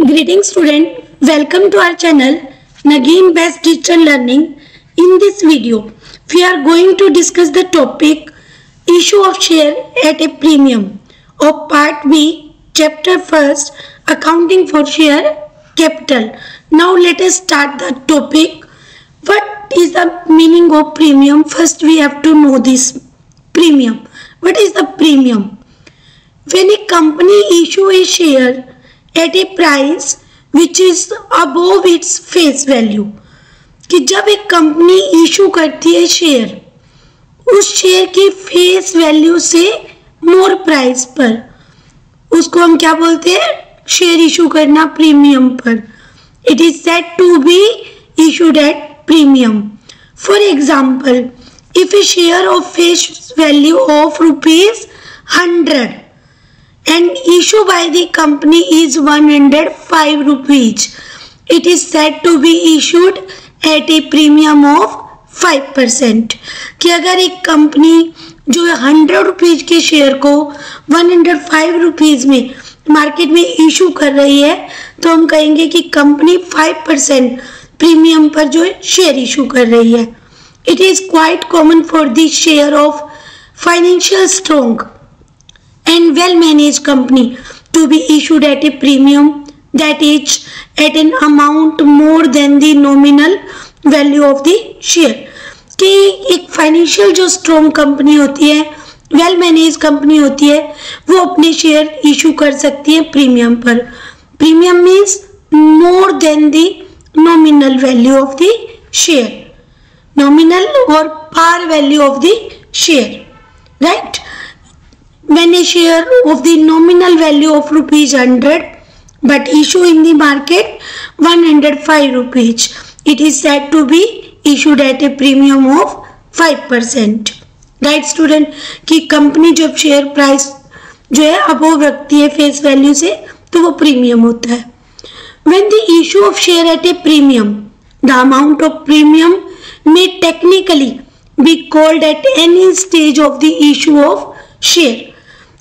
Greetings student, welcome to our channel Nagin Best Digital Learning. In this video, we are going to discuss the topic issue of share at a premium of part B, chapter 1st, accounting for share capital. Now let us start the topic. What is the meaning of premium? First we have to know this premium. What is the premium? When a company issue a share at a price which is above its face value, कि जब एक company issue करती है share उस share की face value से मोर price पर, उसको हम क्या बोलते हैं? शेयर इशू करना प्रीमियम पर. It is said to be issued at premium. For example, if a share of face value of ₹100 and issue by the company is 105 rupees, it is said to be issued at a premium of 5%. कि अगर एक company जो 100 rupees के share को 105 rupees में market में issue कर रही है तो हम कहेंगे कि कंपनी 5% प्रीमियम पर जो है शेयर इशू कर रही है. It is quite common for the share of financial strong and well managed company to be issued at a premium, that is at an amount more than the nominal value of the share. कि एक financial जो strong company होती है, well manage company होती है, वो अपने share issue कर सकती है प्रीमियम पर. Premium means more than the nominal value of the share, nominal और par value of the share, right? When a share of the nominal value of ₹100 but issue in the market 105 rupees, it is said to be issued at a premium of 5%. Right student? कि company जब share price जो है above रखती है face value से तो वो premium होता है. When the issue of share at a premium, the amount of premium may technically be called at any stage of the issue of share.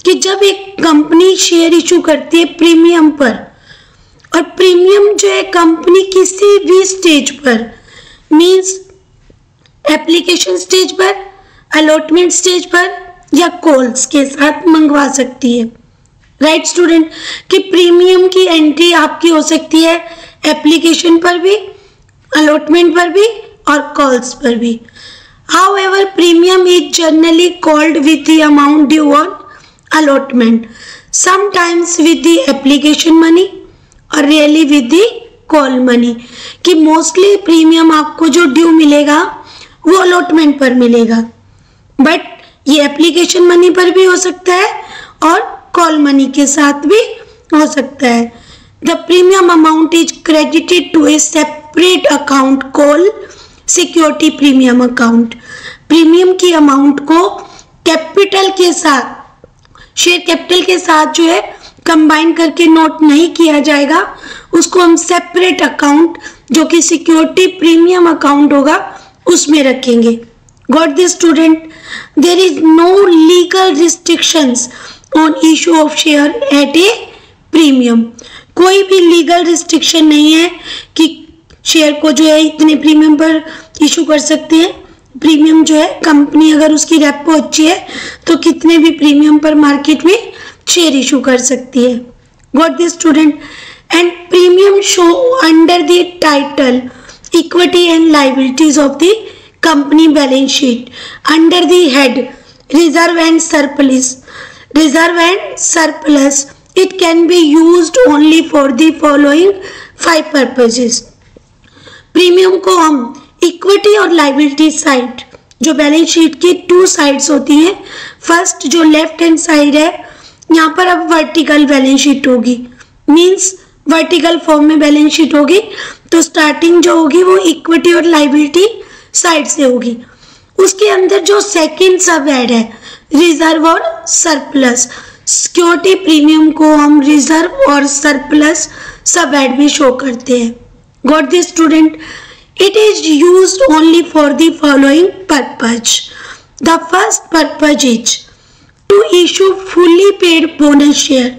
कि जब एक कंपनी शेयर इशू करती है प्रीमियम पर, और प्रीमियम जो है कंपनी किसी भी स्टेज पर, मींस एप्लीकेशन स्टेज पर, अलॉटमेंट स्टेज पर या कॉल्स के साथ मंगवा सकती है. Right student? कि प्रीमियम की एंट्री आपकी हो सकती है एप्लीकेशन पर भी, अलॉटमेंट पर भी और कॉल्स पर भी. However premium is generally called with the amount due on allotment, sometimes with the application money और really with the call money. कि मोस्टली प्रीमियम आपको जो ड्यू मिलेगा वो अलॉटमेंट पर मिलेगा, बट ये एप्लीकेशन मनी पर भी हो सकता है और कॉल मनी के साथ भी हो सकता है. The premium amount is credited to a separate account called security premium account. Premium की अमाउंट को कैपिटल के साथ, शेयर कैपिटल के साथ जो है कंबाइन करके नोट नहीं किया जाएगा, उसको हम सेपरेट अकाउंट जो कि सिक्योरिटी प्रीमियम अकाउंट होगा उसमें रखेंगे. Got this student? There is no legal restrictions on issue of share at a premium. कोई भी लीगल रिस्ट्रिक्शन नहीं है कि शेयर को जो है इतने प्रीमियम पर इशू कर सकते हैं. प्रीमियम जो है कंपनी अगर उसकी रेपो अच्छी है तो कितने भी प्रीमियम पर मार्केट में शेयर इशू कर सकती है. Got this student? And premium show under the title equity and liabilities of the company balance sheet under the head reserve and surplus. Reserve and surplus it can be used only for the following 5 purposes. Premium को हम equity और liability side, जो balance sheet की 2 sides होती हैं, first जो left hand side है यहाँ पर अब वर्टिकल बैलेंस शीट होगी, मींस वर्टिकल फॉर्म में बैलेंस शीट होगी, तो स्टार्टिंग जो होगी वो इक्विटी और लायबिलिटी साइड से होगी. उसके अंदर जो सेकंड सब हेड है रिजर्व और सरप्लस, सिक्योरिटी प्रीमियम को हम रिजर्व और सरप्लस सब हेड में शो करते हैं. Got this student? It is used only for the following purpose. The first purpose is to issue fully paid bonus share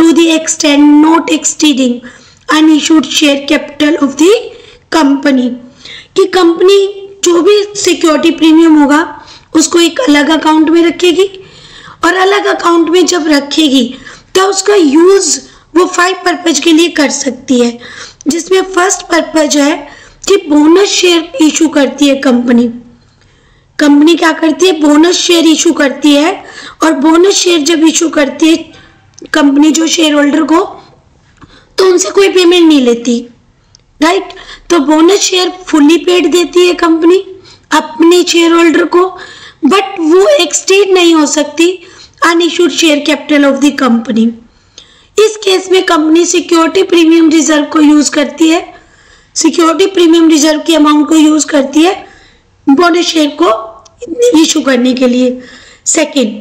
to the extent not exceeding unissued share capital of the company, कि company जो भी security premium होगा उसको एक अलग account में रखेगी, और अलग अकाउंट में जब रखेगी तो उसका यूज वो 5 पर्पज के लिए कर सकती है, जिसमें फर्स्ट पर्पज है कि बोनस शेयर इशू करती है कंपनी। कंपनी क्या करती है? बोनस शेयर इशू करती है, और बोनस शेयर जब इशू करती है कंपनी जो शेयर होल्डर को, तो उनसे कोई पेमेंट नहीं लेती, राइट। तो बोनस शेयर फुल्ली पेड देती है कंपनी अपने शेयर होल्डर को, बट वो एक्सटेंड नहीं हो सकती unissued share capital of the company. इस केस में कंपनी सिक्योरिटी प्रीमियम रिजर्व को यूज करती है, सिक्योरिटी प्रीमियम रिजर्व के अमाउंट को यूज करती है बोनस शेयर को इशू करने के लिए। Second,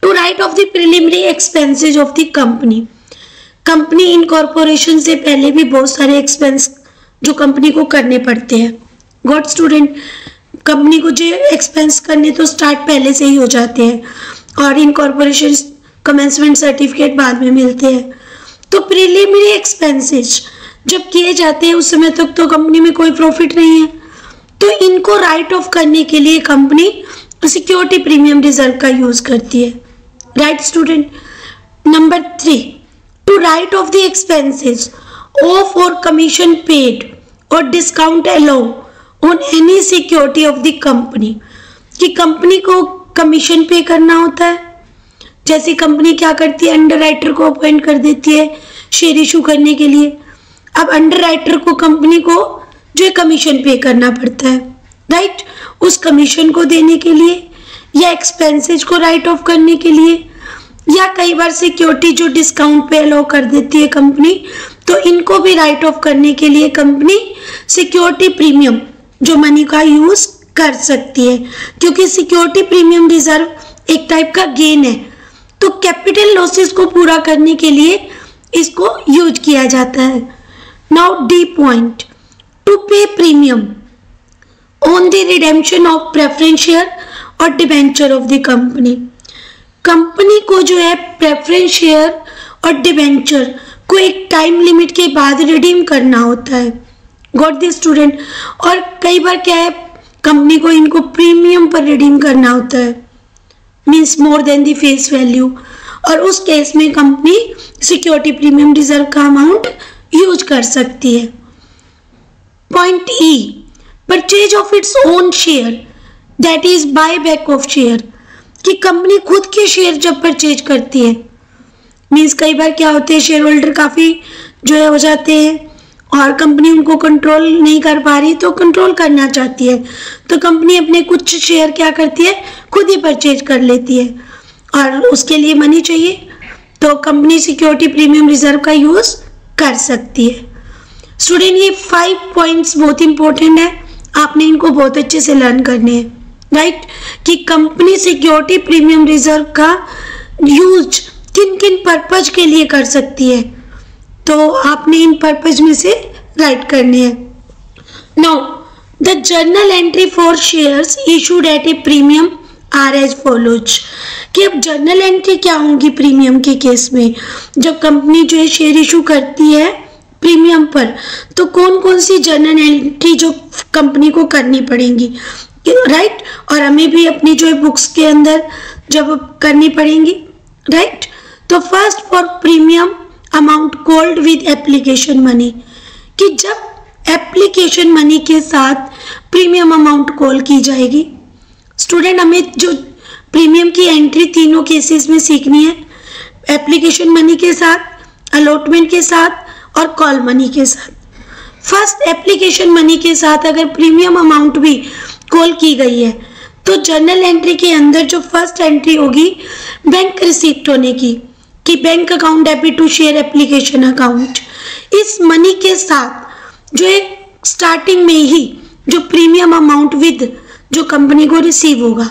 to write off the preliminary expenses of the company. Company incorporation से पहले भी बहुत सारे एक्सपेंस जो कंपनी को करने पड़ते हैं। गॉड स्टूडेंट, कंपनी को जो एक्सपेंस करने तो स्टार्ट पहले से ही हो जाते हैं, और इनकॉर्पोरेशन कमेंसमेंट सर्टिफिकेट बाद में मिलते हैं। तो प्रिलिमिनरी एक्सपेंसेस जब किए जाते हैं उस समय तक तो कंपनी में कोई प्रॉफिट नहीं है, तो इनको राइट ऑफ करने के लिए कंपनी सिक्योरिटी प्रीमियम रिजर्व का यूज करती है, right student. Number 3, to write off the expenses of और कमीशन पेड और discount allow on any security of the company, कि कंपनी को कमीशन पे करना होता है। जैसे कंपनी क्या करती है, अंडर राइटर को अपॉइंट कर देती है शेयर इशू करने के लिए। अब अंडर राइटर को कंपनी को जो है कमीशन पे करना पड़ता है, राइट। उस कमीशन को देने के लिए, या एक्सपेंसेस को राइट ऑफ करने के लिए, या कई बार सिक्योरिटी जो डिस्काउंट पे अलाउ कर देती है कंपनी, तो इनको भी राइट ऑफ करने के लिए कंपनी सिक्योरिटी प्रीमियम जो मनी का यूज कर सकती है, क्योंकि सिक्योरिटी प्रीमियम रिजर्व एक टाइप का गेन है, तो कैपिटल लॉसेस को पूरा करने के लिए इसको यूज किया जाता है। Now D point, to pay premium on the redemption of preference share और debenture of the company. Company को जो है प्रेफरेंस शेयर और डिबेंचर को एक टाइम लिमिट के बाद रिडीम करना होता है, गॉट द स्टूडेंट। और कई बार क्या है, कंपनी को इनको प्रीमियम पर रिडीम करना होता है, means more than the face value, और उस केस में कंपनी सिक्योरिटी प्रीमियम रिजर्व का अमाउंट यूज कर सकती है। Point E, purchase of its own share that is buy back of share, कि कंपनी खुद के शेयर जब परचेज करती है, मीन्स कई बार क्या होते हैं शेयर होल्डर काफ़ी जो है हो जाते हैं और कंपनी उनको कंट्रोल नहीं कर पा रही, तो कंट्रोल करना चाहती है, तो कंपनी अपने कुछ शेयर क्या करती है, खुद ही परचेज कर लेती है, और उसके लिए मनी चाहिए तो कंपनी सिक्योरिटी प्रीमियम रिजर्व का यूज कर सकती है। स्टूडेंट, ये 5 पॉइंट्स बहुत इंपॉर्टेंट है, आपने इनको बहुत अच्छे से लर्न करने हैं, राइट। कि कंपनी सिक्योरिटी प्रीमियम रिजर्व का यूज किन किन पर्पज के लिए कर सकती है, तो आपने इन पर्पज में से राइट करने हैं। Now the journal entry for shares issued at a premium are as follows, कि अब जर्नल एंट्री क्या होंगी प्रीमियम के केस में। जब कंपनी जो है शेयर इशू करती है प्रीमियम पर, तो कौन कौन सी जर्नल एंट्री जो कंपनी को करनी पड़ेंगी, राइट। और हमें भी अपनी जो है बुक्स के अंदर जब करनी पड़ेंगी, राइट। तो first for premium amount called with application money, कि जब एप्लीकेशन मनी के साथ प्रीमियम अमाउंट कॉल की जाएगी। स्टूडेंट, हमें जो प्रीमियम की एंट्री तीनों केसेस में सीखनी है, एप्लीकेशन मनी के साथ, अलॉटमेंट के साथ और कॉल मनी के साथ। फर्स्ट एप्लीकेशन मनी के साथ अगर प्रीमियम अमाउंट भी कॉल की गई है, तो जर्नल एंट्री के अंदर जो फर्स्ट एंट्री होगी बैंक रिसीप्ट होने की, कि bank account debit to share application account. इस मनी के साथ जो एक स्टार्टिंग में ही जो प्रीमियम अमाउंट विद जो कंपनी को रिसीव होगा,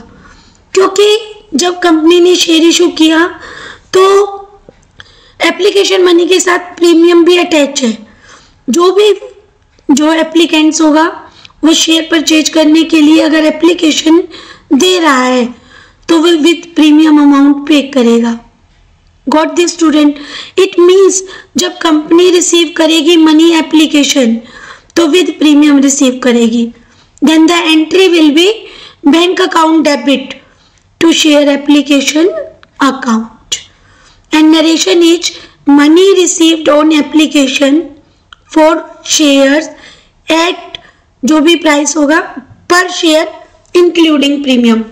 क्योंकि जब कंपनी ने शेयर इशू किया तो एप्लीकेशन मनी के साथ प्रीमियम भी अटैच है। जो एप्लीकेंट्स होगा वो शेयर परचेज करने के लिए अगर एप्लीकेशन दे रहा है तो वो विद प्रीमियम अमाउंट पे करेगा, got this student? It means जब कंपनी रिसीव करेगी मनी एप्लीकेशन तो विद प्रीमियम रिसीव करेगी. Then the entry will be bank account debit to share application account and narration is money received on application for shares at जो भी price होगा पर share including premium.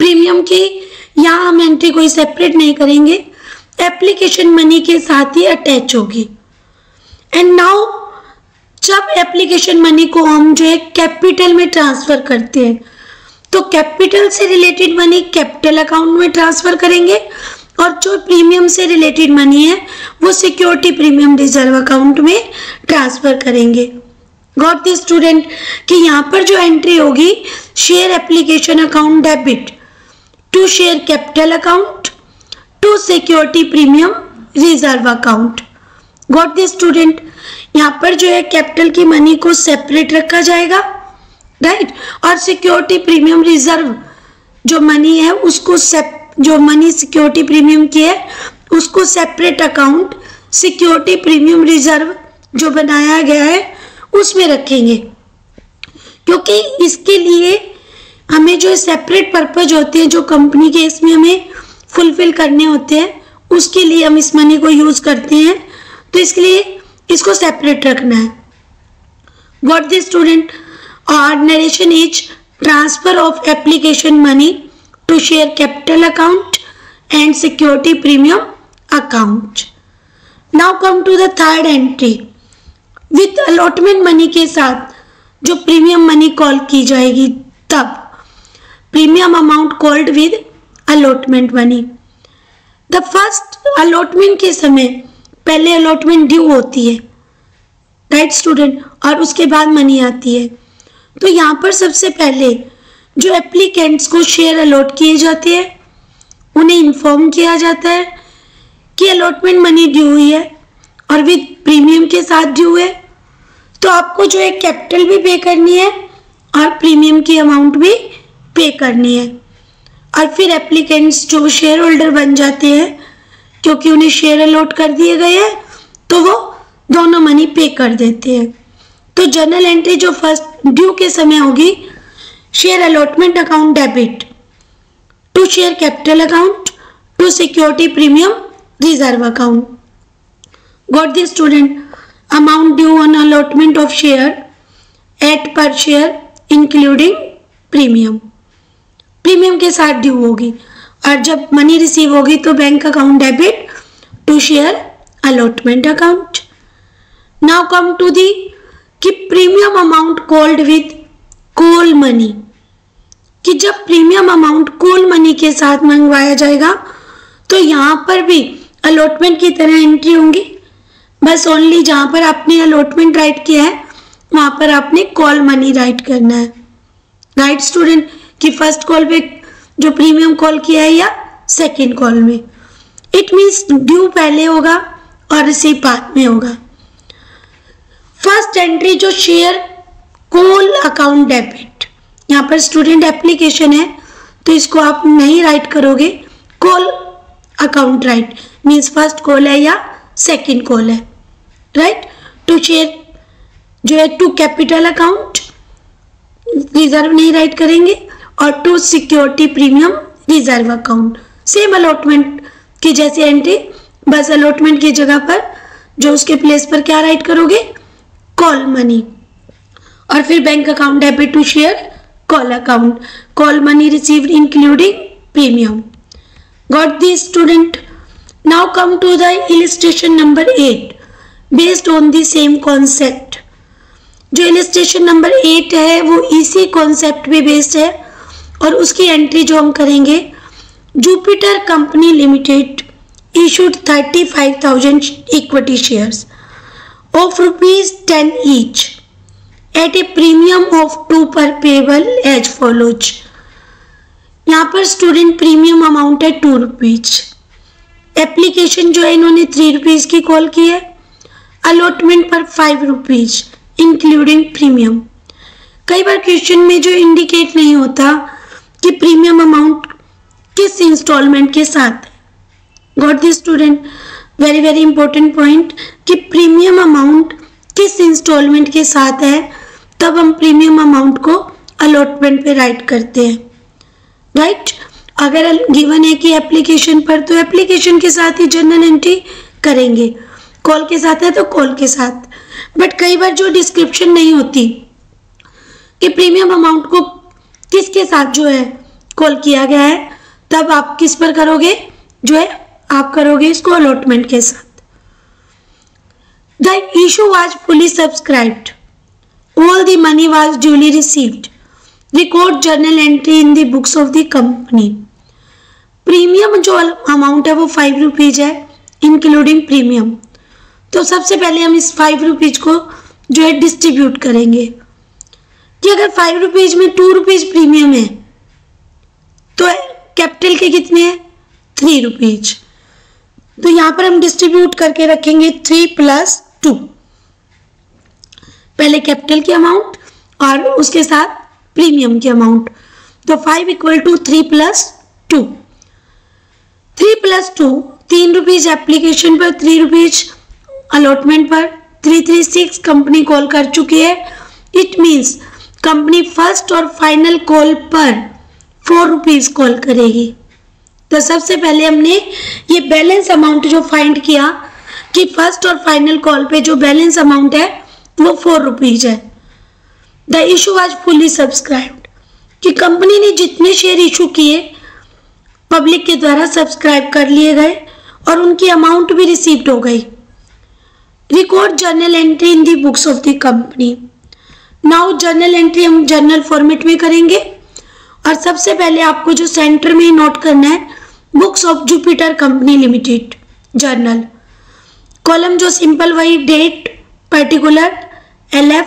Premium की यहाँ हम entry कोई separate नहीं करेंगे, एप्लीकेशन मनी के साथ ही अटैच होगी. एंड नाउ जब एप्लीकेशन मनी को हम जो है कैपिटल में ट्रांसफर करते हैं तो कैपिटल से रिलेटेड मनी कैपिटल अकाउंट में ट्रांसफर करेंगे और जो प्रीमियम से रिलेटेड मनी है वो सिक्योरिटी प्रीमियम रिजर्व अकाउंट में ट्रांसफर करेंगे. Got this student? कि यहाँ पर जो एंट्री होगी share application account debit to share capital account to security premium reserve account. Got this student? यहाँ पर जो है कैपिटल की मनी को सेपरेट रखा जाएगा, राइट, और सिक्योरिटी प्रीमियम रिजर्व जो मनी है उसको जो मनी सिक्योरिटी प्रीमियम की है उसको separate account security premium reserve जो बनाया गया है उसमें रखेंगे. क्योंकि इसके लिए हमें जो सेपरेट पर्पज होते हैं जो कंपनी के इसमें हमें फुलफिल करने होते हैं उसके लिए हम इस मनी को यूज करते हैं, तो इसके लिए इसको सेपरेट रखना है. Got this student? और narration is transfer of application money to share capital account and security premium account. Now come to the third entry. With allotment money के साथ जो प्रीमियम मनी कॉल की जाएगी तब premium amount called with allotment money. The first allotment के समय पहले allotment due होती है, राइट स्टूडेंट, और उसके बाद मनी आती है. तो यहाँ पर सबसे पहले जो एप्लीकेंट्स को शेयर अलॉट किए जाते हैं उन्हें इन्फॉर्म किया जाता है कि अलॉटमेंट मनी ड्यू हुई है और विद प्रीमियम के साथ ड्यू है, तो आपको जो है कैपिटल भी पे करनी है और प्रीमियम की अमाउंट भी पे करनी है. और फिर एप्लीकेंट्स जो शेयर होल्डर बन जाते हैं क्योंकि उन्हें शेयर अलॉट कर दिए गए हैं तो वो दोनों मनी पे कर देते हैं. तो जर्नल एंट्री जो फर्स्ट ड्यू के समय होगी share allotment account debit to share capital account to security premium reserve account. Got this student? Amount due on allotment of share at per share including premium. Premium के साथ due होगी और जब money receive होगी तो bank account debit to share allotment account. Now come to the कि premium amount called with call money. कि जब प्रीमियम अमाउंट कॉल मनी के साथ मंगवाया जाएगा तो यहाँ पर भी अलॉटमेंट की तरह एंट्री होंगी, बस ओनली जहाँ पर आपने अलॉटमेंट राइट किया है वहाँ पर आपने कॉल मनी राइट करना है, राइट स्टूडेंट, कि फर्स्ट कॉल पे जो प्रीमियम कॉल किया है या सेकेंड कॉल में. इट मीन्स ड्यू पहले होगा और रिसीव बाद में होगा. फर्स्ट एंट्री जो शेयर कॉल अकाउंट डेबिट, यहाँ पर स्टूडेंट एप्लीकेशन है तो इसको आप नहीं राइट करोगे, call account write means first call है या सेकेंड कॉल है, राइट. टू शेयर जो है टू कैपिटल अकाउंट रिजर्व नहीं राइट करेंगे और to security premium reserve account. Same allotment की जैसी एंट्री, बस अलॉटमेंट की जगह पर जो उसके प्लेस पर क्या राइट करोगे, कॉल मनी. और फिर bank account debit to share call account, call money received including premium. Got this student? Now come to the illustration number 8 based on the same concept. जो इलिस्ट्रेशन नंबर 8 है वो इसी concept पे based है और उसकी एंट्री जो हम करेंगे, Jupiter company limited issued 35,000 equity shares of ₹10 each at a premium of 2 per payable as follows. यहाँ पर स्टूडेंट प्रीमियम अमाउंट है ₹2. एप्लीकेशन जो है इन्होंने ₹3 की कॉल की है, अलॉटमेंट पर ₹5 इंक्लूडिंग प्रीमियम. कई बार क्वेश्चन में जो इंडिकेट नहीं होता कि प्रीमियम अमाउंट किस इंस्टॉलमेंट के साथ, got this student? Very very important point कि प्रीमियम अमाउंट किस इंस्टॉलमेंट के साथ है, तब हम प्रीमियम अमाउंट को अलॉटमेंट पे राइट करते हैं, राइट? अगर गिवन है कि एप्लीकेशन पर, तो एप्लीकेशन के साथ ही जर्नल एंट्री करेंगे, कॉल के साथ है तो कॉल के साथ। बट कई बार जो डिस्क्रिप्शन नहीं होती कि प्रीमियम अमाउंट को किसके साथ जो है कॉल किया गया है, तब आप किस पर करोगे, जो है आप करोगे इसको अलॉटमेंट के साथ। The issue was fully subscribed, all the money was duly received, record journal entry in the books of the company. Premium जो अमाउंट है वो 5 रुपीज है, इंक्लूडिंग प्रीमियम। तो सबसे पहले हम इस 5 रुपीज को जो है डिस्ट्रीब्यूट करेंगे कि अगर 5 रुपीज में 2 रुपीज प्रीमियम है तो कैपिटल के कितने हैं, 3 रुपीज। तो यहां पर हम डिस्ट्रीब्यूट करके रखेंगे 3 + 2, पहले कैपिटल की अमाउंट और उसके साथ प्रीमियम की अमाउंट। तो 5 = 3 + 2। 3 + 2 3 रुपीज एप्लीकेशन पर, 3 रुपीज अलॉटमेंट पर, 336 कंपनी कॉल कर चुकी है। इट मीन्स कंपनी फर्स्ट और फाइनल कॉल पर 4 रुपीज कॉल करेगी। तो सबसे पहले हमने ये बैलेंस अमाउंट जो फाइंड किया कि फर्स्ट और फाइनल कॉल पे जो बैलेंस अमाउंट है वो 4 रुपीज है। The issue was fully subscribed, कि कंपनी ने जितने शेयर इशू किए पब्लिक के द्वारा सब्सक्राइब कर लिए गए और उनकी अमाउंट भी रिसीव्ड हो गई। Record journal entry in the books of the company. Now journal entry हम जर्नल फॉर्मेट में करेंगे और सबसे पहले आपको जो सेंटर में नोट करना है, books of Jupiter company limited journal. Column जो सिंपल वही, date, particular, LF,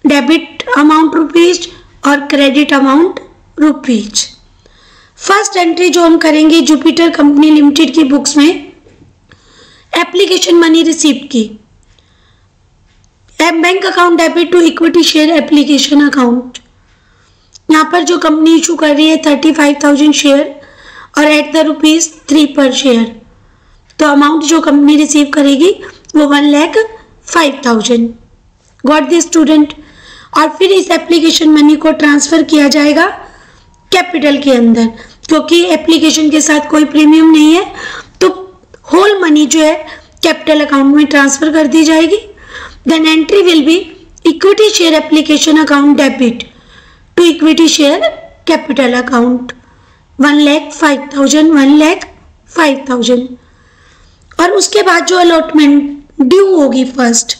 debit amount rupees और credit amount rupees. First entry जो हम करेंगे जुपिटर कंपनी लिमिटेड की बुक्स में, एप्लीकेशन मनी रिसीव्ड की, bank account debit to equity share application account. यहाँ पर जो कंपनी इशू कर रही है 35,000 शेयर और एट द ₹3 पर शेयर, तो अमाउंट जो कंपनी रिसीव करेगी वो 1,05,000। Got the student? और फिर इस एप्लीकेशन मनी को ट्रांसफर किया जाएगा कैपिटल के अंदर, क्योंकि एप्लीकेशन के साथ कोई प्रीमियम नहीं है, तो होल मनी जो है कैपिटल अकाउंट में ट्रांसफर कर दी जाएगी। Then entry will be equity share application account debit to equity share capital account 1,05,000, 1,05,000। और उसके बाद जो अलॉटमेंट ड्यू होगी फर्स्ट,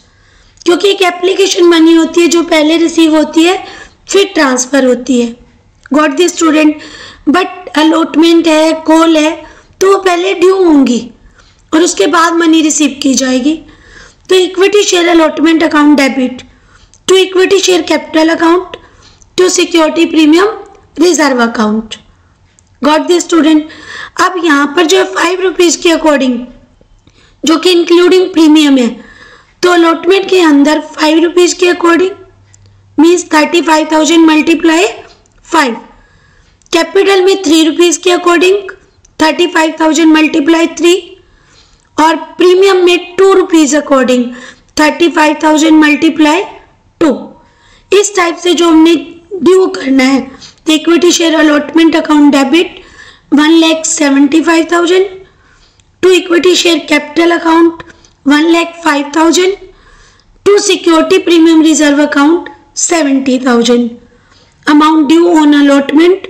क्योंकि एक एप्लीकेशन मनी होती है जो पहले रिसीव होती है फिर ट्रांसफर होती है। Got the student? But allotment है, कॉल है, तो वो पहले ड्यू होंगी और उसके बाद मनी रिसीव की जाएगी। तो equity share allotment account debit to equity share capital account to security premium reserve account. Got the student? अब यहाँ पर जो 5 रुपीज के अकॉर्डिंग, जो कि इंक्लूडिंग प्रीमियम है, तो अलॉटमेंट के अंदर 5 रुपीज के अकॉर्डिंग मीन्स 35,000 × 5। कैपिटल में 3 रुपीज के अकॉर्डिंग 35,000 × 3 और प्रीमियम में 2 रुपीज अकॉर्डिंग 35,000 × 2। इस टाइप से जो हमने ड्यू करना है, तो equity share allotment account debit 1,75,000 to equity share capital account 1,05,000 to security premium reserve account 70,000। Amount due on allotment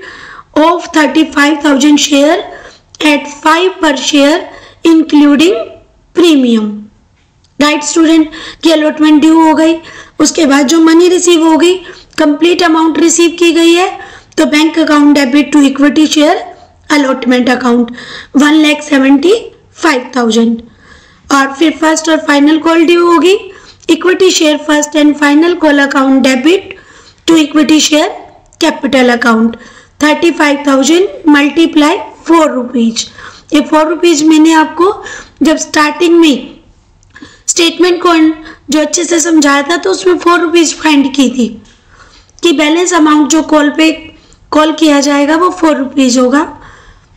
of 35,000 share at 5 per share including premium. Right student? की allotment due हो गई, उसके बाद जो money receive हो गई, complete amount receive की गई है, तो bank account debit to equity share allotment account 1,75,000। और फिर फर्स्ट और फाइनल कॉल ड्यू होगी, equity share first and final call account debit to equity share capital account 35,000 × 4 rupees. ये 4 रुपीज मैंने आपको जब स्टार्टिंग में स्टेटमेंट को जो अच्छे से समझाया था, तो उसमें 4 रुपीज फाइंड की थी कि बैलेंस अमाउंट जो कॉल पे कॉल किया जाएगा वो 4 रुपीज होगा।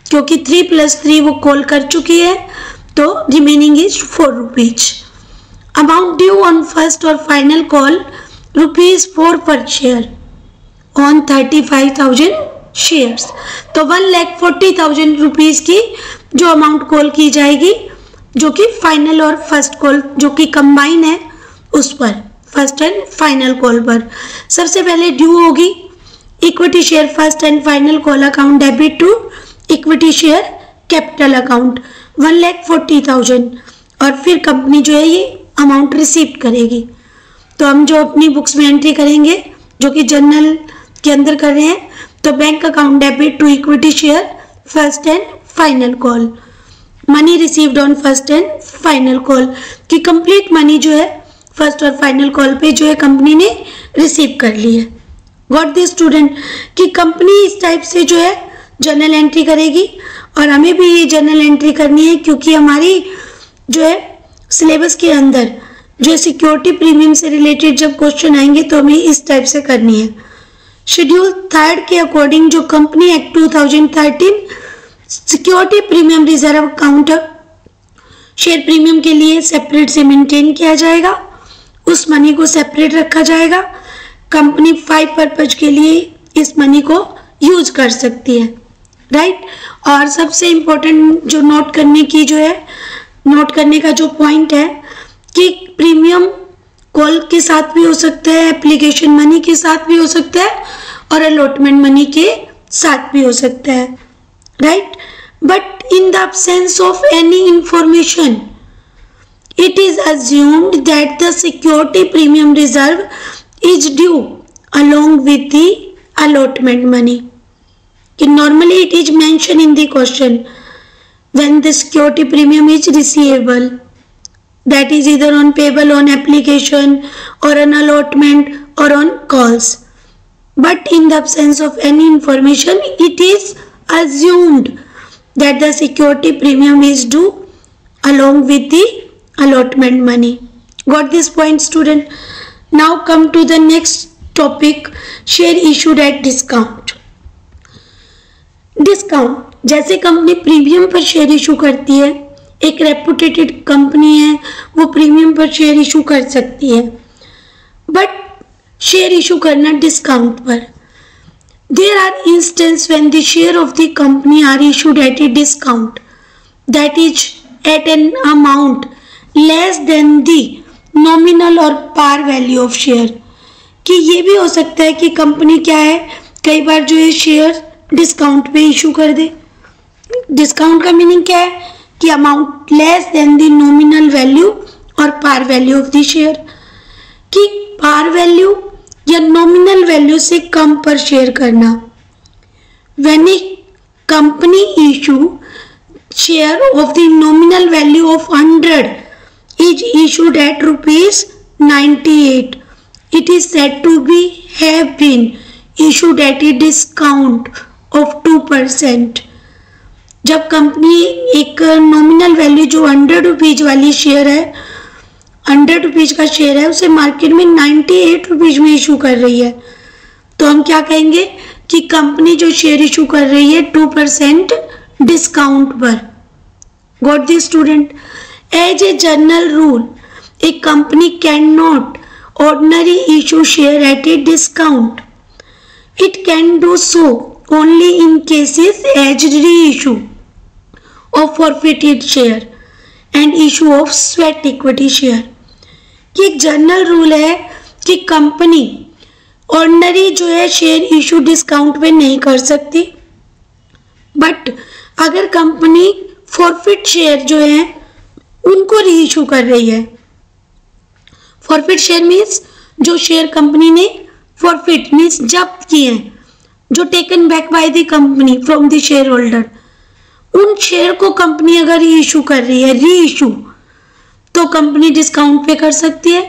क्योंकि 3 + 3 वो कॉल कर चुकी है, तो remaining is 4 rupees. Amount due on first और फाइनल कॉल ₹4 पर शेयर ऑन 35,000 शेयर्स। तो 1,40,000 रुपीज की जो अमाउंट कॉल की जाएगी, जो कि फाइनल और फर्स्ट कॉल जो कि कंबाइन है उस पर, फर्स्ट एंड फाइनल कॉल पर। सबसे पहले ड्यू होगी equity share first and final call account debit to equity share capital account 1,40,000, और फिर कंपनी जो है ये अमाउंट रिसीव करेगी। तो हम जो अपनी बुक्स में एंट्री करेंगे, जो कि जर्नल के अंदर कर रहे हैं, तो bank account debit to equity share first and final call, money received on first and final call, कि कंप्लीट मनी जो है फर्स्ट और फाइनल कॉल पे जो है कंपनी ने रिसीव कर ली है। गॉट दिस स्टूडेंट, कि कंपनी इस टाइप से जो है जर्नल एंट्री करेगी, और हमें भी ये जर्नल एंट्री करनी है, क्योंकि हमारी जो है सिलेबस के अंदर जो सिक्योरिटी प्रीमियम से रिलेटेड जब क्वेश्चन आएंगे तो हमें इस टाइप से करनी है। शेड्यूल 3 के अकॉर्डिंग जो company act 2013 security premium reserve account share premium के लिए सेपरेट से मेंटेन किया जाएगा, उस मनी को सेपरेट रखा जाएगा। कंपनी 5 पर्पज के लिए इस मनी को यूज कर सकती है, राइट। और सबसे इम्पोर्टेंट जो नोट करने का जो पॉइंट है कि प्रीमियम कॉल के साथ भी हो सकता है, एप्लीकेशन मनी के साथ भी हो सकता है, और अलॉटमेंट मनी के साथ भी हो सकता है, right. But in the absence of any information, it is assumed that the security premium reserve is due along with the allotment money. Normally it is mentioned in the question when the security premium is receivable, that is either on payable, on application, or on allotment, or on calls. But in the absence of any information, it is assumed that the security premium is due along with the allotment money. Got this point, student? Now come to the next topic, share issued at discount. Discount, जैसे company premium पर share issue करती है, एक reputed company है, वो premium पर share issue कर सकती है, बट शेयर इशू करना डिस्काउंट पर। There are instance when the share of the company are issued at a discount that is at an amount less than the nominal और par value of share. कि ये भी हो सकता है कि कंपनी क्या है, कई बार जो है शेयर डिस्काउंट पे इशू कर दे। डिस्काउंट का मीनिंग क्या है कि amount less than the nominal value और par value of the share, कि पार वैल्यू या नॉमिनल वैल्यू से कम पर शेयर करना। When a company issue share of the nominal value of 100 is issued at ₹98, it is said to be have been issued at a discount of 2%। जब company एक nominal value जो 100 rupees वाली share है, 100 rupees का share है, उसे market में 98 rupees में इशू कर रही है, तो हम क्या कहेंगे कि कंपनी जो शेयर इशू कर रही है 2% डिस्काउंट पर। Got this student? As a general rule a company can not ordinary issue share at a discount. It can do so only in cases as reissue of forfeited share and issue of sweat equity share. कि एक general rule है कि company ordinary जो है share issue discount पे नहीं कर सकती, बट अगर कंपनी फॉरफिट शेयर जो है उनको री इशू कर रही है। फॉरफिट शेयर मीन्स जो शेयर कंपनी ने फॉरफिट मीन्स जब्त किए हैं, जो taken back by the company from the share holder, उन शेयर को कंपनी अगर री इशू कर रही है, री इशू, तो कंपनी डिस्काउंट पे कर सकती है।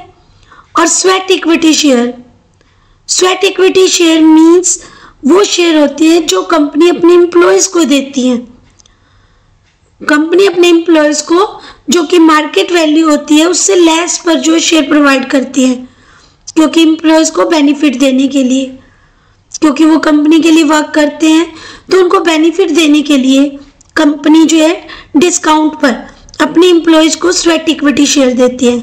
और sweat equity share, sweat equity share means वो शेयर होती है जो कंपनी अपने एम्प्लॉयज को देती है। कंपनी अपने एम्प्लॉयज को जो कि मार्केट वैल्यू होती है उससे लेस पर जो शेयर प्रोवाइड करती है, क्योंकि एम्प्लॉयज को बेनिफिट देने के लिए, क्योंकि वो कंपनी के लिए वर्क करते हैं, तो उनको बेनिफिट देने के लिए कंपनी जो है डिस्काउंट पर अपने एम्प्लॉयज को स्वेट इक्विटी शेयर देती है।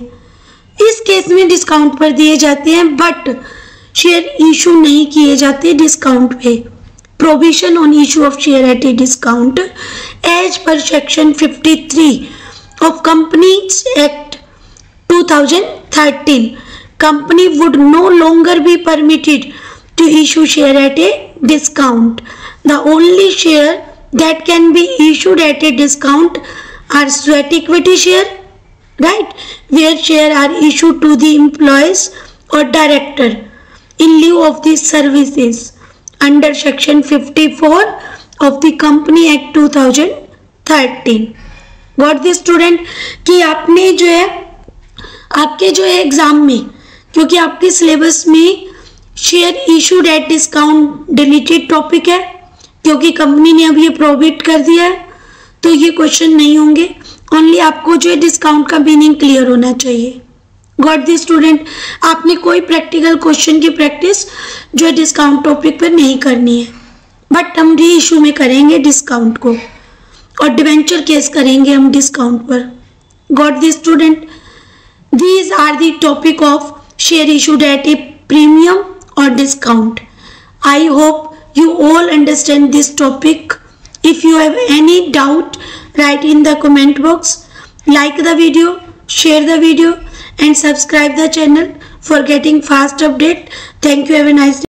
इस केस में डिस्काउंट पर दिए जाते हैं बट शेयर इशू नहीं किए जाते डिस्काउंट पे। Provision on issue of share at a discount as per section 53 of companies act 2013, company would no longer be permitted to issue share at a discount. The only share that can be issued at a discount are sweat equity share, right, where share are issued to the employees or director in lieu of these services under section 54 of the Company Act 2013. Got this student? कि आपने जो है आपके जो है exam में, क्योंकि आपके सिलेबस में share issued at discount deleted topic है, क्योंकि कंपनी ने अब ये प्रोहिबिट कर दिया है, तो ये क्वेश्चन नहीं होंगे। ओनली आपको जो है डिस्काउंट का मीनिंग क्लियर होना चाहिए। Got the student? आपने कोई प्रैक्टिकल क्वेश्चन की प्रैक्टिस जो है डिस्काउंट टॉपिक पर नहीं करनी है, बट हम री इशू में करेंगे डिस्काउंट को, और डिवेंचर केस करेंगे हम डिस्काउंट पर। Got the student? These are the topic of share issued at a premium or discount. I hope you all understand this topic. If you have any doubt, write in the comment box. Like the video, share the video and subscribe the channel for getting fast update. Thank you. Have a nice day.